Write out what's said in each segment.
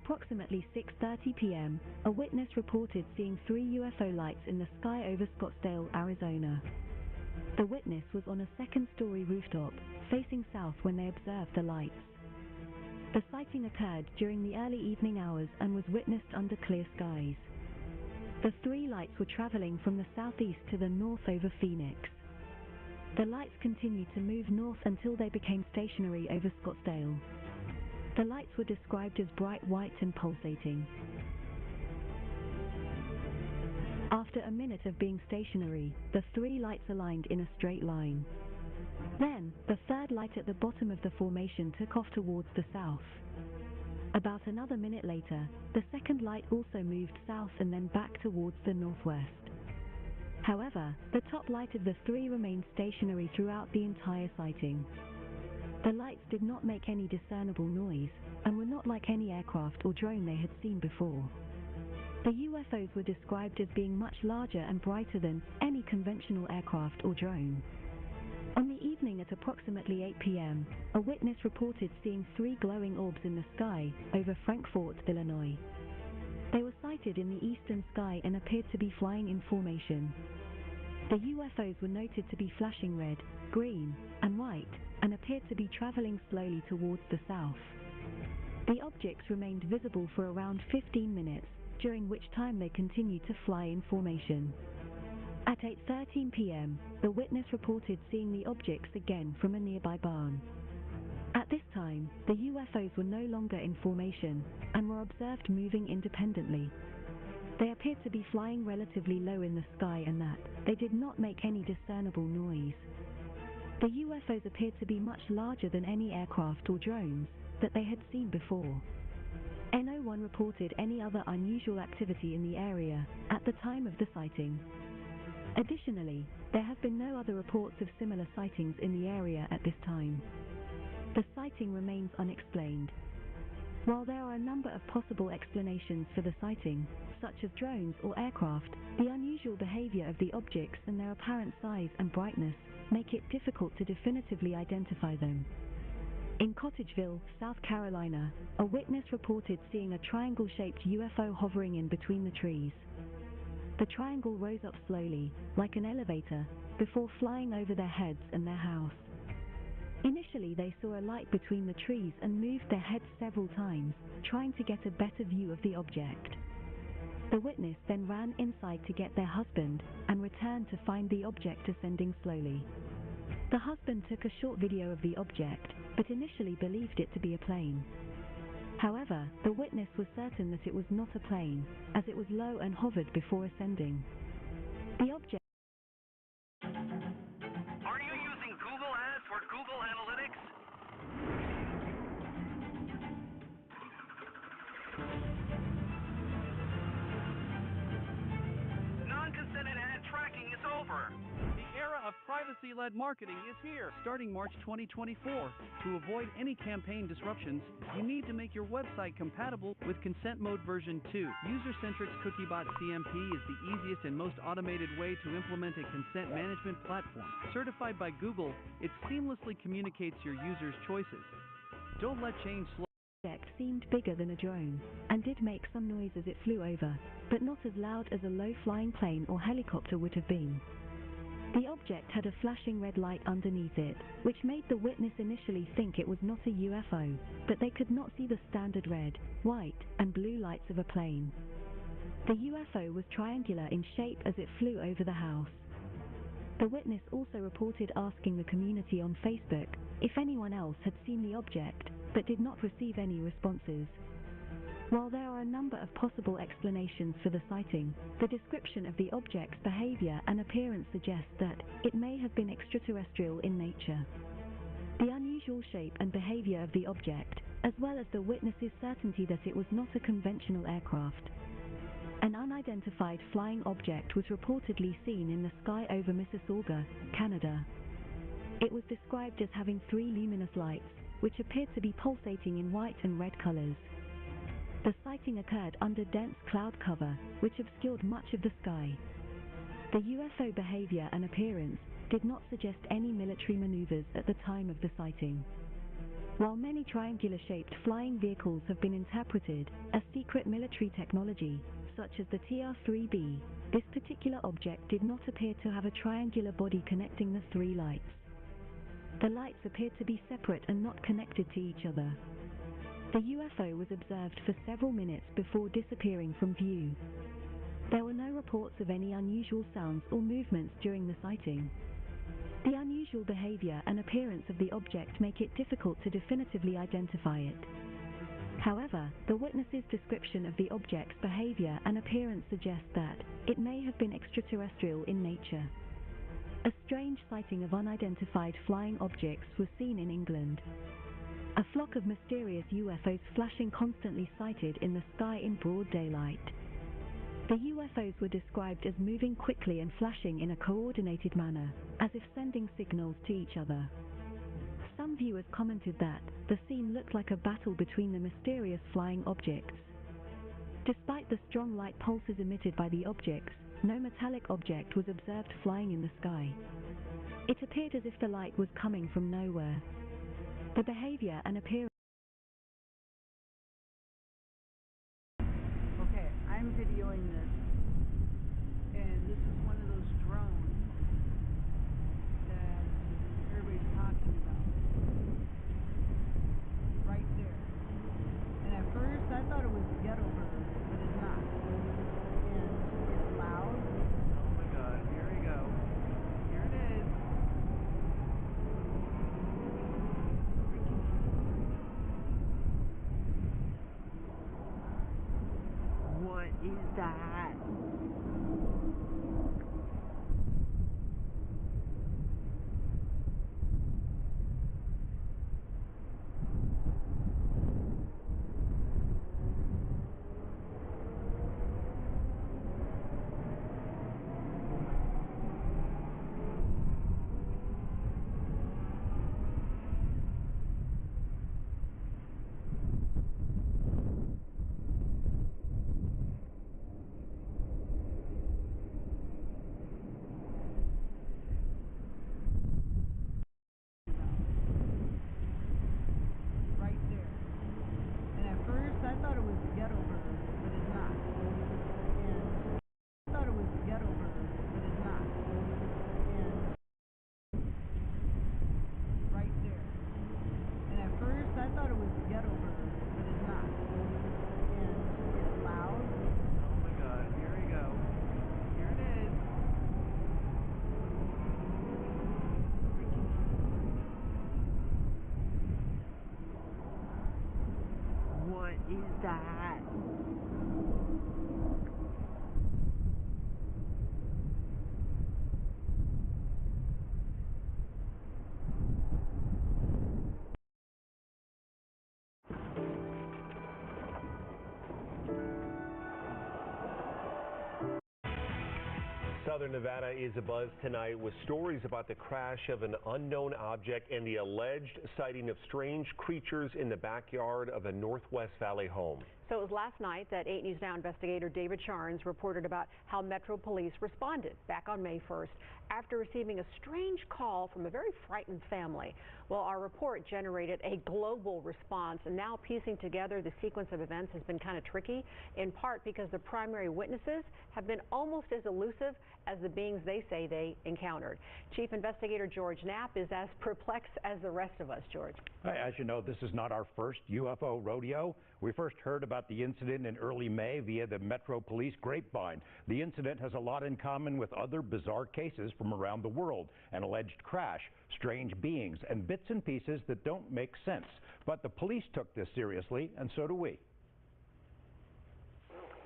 approximately 6:30 p.m., a witness reported seeing 3 UFO lights in the sky over Scottsdale, Arizona. The witness was on a second-story rooftop, facing south when they observed the lights. The sighting occurred during the early evening hours and was witnessed under clear skies. The 3 lights were traveling from the southeast to the north over Phoenix. The lights continued to move north until they became stationary over Scottsdale. The lights were described as bright white and pulsating. After a minute of being stationary, the 3 lights aligned in a straight line. Then, the 3rd light at the bottom of the formation took off towards the south. About another minute later, the 2nd light also moved south and then back towards the northwest. However, the top light of the 3 remained stationary throughout the entire sighting. The lights did not make any discernible noise, and were not like any aircraft or drone they had seen before. The UFOs were described as being much larger and brighter than any conventional aircraft or drone. On the evening at approximately 8 p.m., a witness reported seeing 3 glowing orbs in the sky over Frankfort, Illinois. They were sighted in the eastern sky and appeared to be flying in formation. The UFOs were noted to be flashing red, green, and white, and appeared to be traveling slowly towards the south. The objects remained visible for around 15 minutes, during which time they continued to fly in formation. At 8:13 p.m., the witness reported seeing the objects again from a nearby barn. At this time, the UFOs were no longer in formation, and were observed moving independently. They appeared to be flying relatively low in the sky and that they did not make any discernible noise. The UFOs appeared to be much larger than any aircraft or drones that they had seen before. No one reported any other unusual activity in the area at the time of the sighting. Additionally, there have been no other reports of similar sightings in the area at this time. The sighting remains unexplained. While there are a number of possible explanations for the sighting, such as drones or aircraft, the unusual behavior of the objects and their apparent size and brightness make it difficult to definitively identify them. In Cottageville, South Carolina, a witness reported seeing a triangle-shaped UFO hovering in between the trees. The triangle rose up slowly, like an elevator, before flying over their heads and their house. Initially, they saw a light between the trees and moved their heads several times, trying to get a better view of the object. The witness then ran inside to get their husband, and returned to find the object ascending slowly. The husband took a short video of the object, but initially believed it to be a plane. However, the witness was certain that it was not a plane, as it was low and hovered before ascending. The object... Are you using Google Ads for Google Analytics? Non-consented ad tracking is over. The era of privacy-led marketing is here, starting March 2024. To avoid any campaign disruptions, you need to make your website compatible with Consent Mode version 2. User-Centric's CookieBot CMP is the easiest and most automated way to implement a consent management platform. Certified by Google, it seamlessly communicates your users' choices. Don't let change slow. The object seemed bigger than a drone, and did make some noise as it flew over, but not as loud as a low-flying plane or helicopter would have been. The object had a flashing red light underneath it, which made the witness initially think it was not a UFO, but they could not see the standard red, white, and blue lights of a plane. The UFO was triangular in shape as it flew over the house. The witness also reported asking the community on Facebook if anyone else had seen the object, but did not receive any responses. While there are a number of possible explanations for the sighting, the description of the object's behavior and appearance suggests that it may have been extraterrestrial in nature. The unusual shape and behavior of the object, as well as the witness's certainty that it was not a conventional aircraft. An unidentified flying object was reportedly seen in the sky over Mississauga, Canada. It was described as having 3 luminous lights, which appeared to be pulsating in white and red colors. The sighting occurred under dense cloud cover, which obscured much of the sky. The UFO behavior and appearance did not suggest any military maneuvers at the time of the sighting. While many triangular-shaped flying vehicles have been interpreted as secret military technology, such as the TR-3B, this particular object did not appear to have a triangular body connecting the three lights. The lights appeared to be separate and not connected to each other. The UFO was observed for several minutes before disappearing from view. There were no reports of any unusual sounds or movements during the sighting. The unusual behavior and appearance of the object make it difficult to definitively identify it. However, the witness's description of the object's behavior and appearance suggests that it may have been extraterrestrial in nature. A strange sighting of unidentified flying objects was seen in England. A flock of mysterious UFOs flashing constantly sighted in the sky in broad daylight. The UFOs were described as moving quickly and flashing in a coordinated manner, as if sending signals to each other. Some viewers commented that the scene looked like a battle between the mysterious flying objects. Despite the strong light pulses emitted by the objects, no metallic object was observed flying in the sky. It appeared as if the light was coming from nowhere. The behavior and appearance. Okay, I'm videoing this, and this is one of those drones that everybody's talking about. Right there. And at first I thought it was a ghetto bird, but it's not. And it's loud. Oh my God, here we go. Here it is. What is that? Right there. And at first I thought it was a ghetto bird, but it's not. And I thought it was a ghetto bird, but it's not. And right there. And at first I thought it was a ghetto bird, but it's not. And it's loud. Oh my God, here we go. Here it is. What is that? Southern Nevada is abuzz tonight with stories about the crash of an unknown object and the alleged sighting of strange creatures in the backyard of a Northwest Valley home. So it was last night that 8 News Now investigator David Charnes reported about how Metro Police responded back on May 1st after receiving a strange call from a very frightened family. Well, our report generated a global response, and now piecing together the sequence of events has been kind of tricky, in part because the primary witnesses have been almost as elusive as the beings they say they encountered. Chief Investigator George Knapp is as perplexed as the rest of us. George. As you know, this is not our first UFO rodeo. We first heard about the incident in early May via the Metro Police grapevine. The incident has a lot in common with other bizarre cases from around the world: an alleged crash, strange beings, and bits and pieces that don't make sense. But the police took this seriously, and so do we.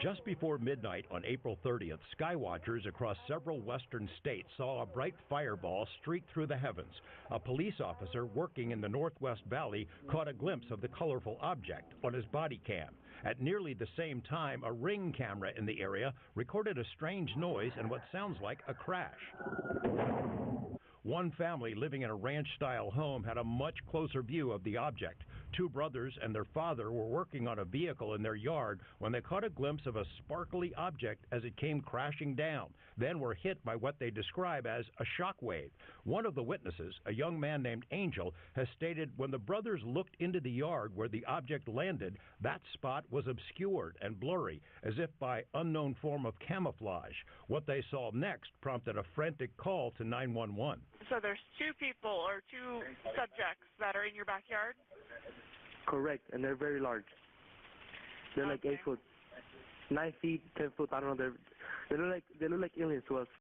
Just before midnight on April 30th, skywatchers across several western states saw a bright fireball streak through the heavens. A police officer working in the Northwest Valley caught a glimpse of the colorful object on his body cam. At nearly the same time, a Ring camera in the area recorded a strange noise and what sounds like a crash. One family living in a ranch-style home had a much closer view of the object. Two brothers and their father were working on a vehicle in their yard when they caught a glimpse of a sparkly object as it came crashing down, then were hit by what they describe as a shock wave. One of the witnesses, a young man named Angel, has stated when the brothers looked into the yard where the object landed, that spot was obscured and blurry, as if by unknown form of camouflage. What they saw next prompted a frantic call to 911. So there's two people or two subjects that are in your backyard? Correct, and they're very large. They're like 8 foot, 9 feet, 10 foot. I don't know. They look like aliens to us.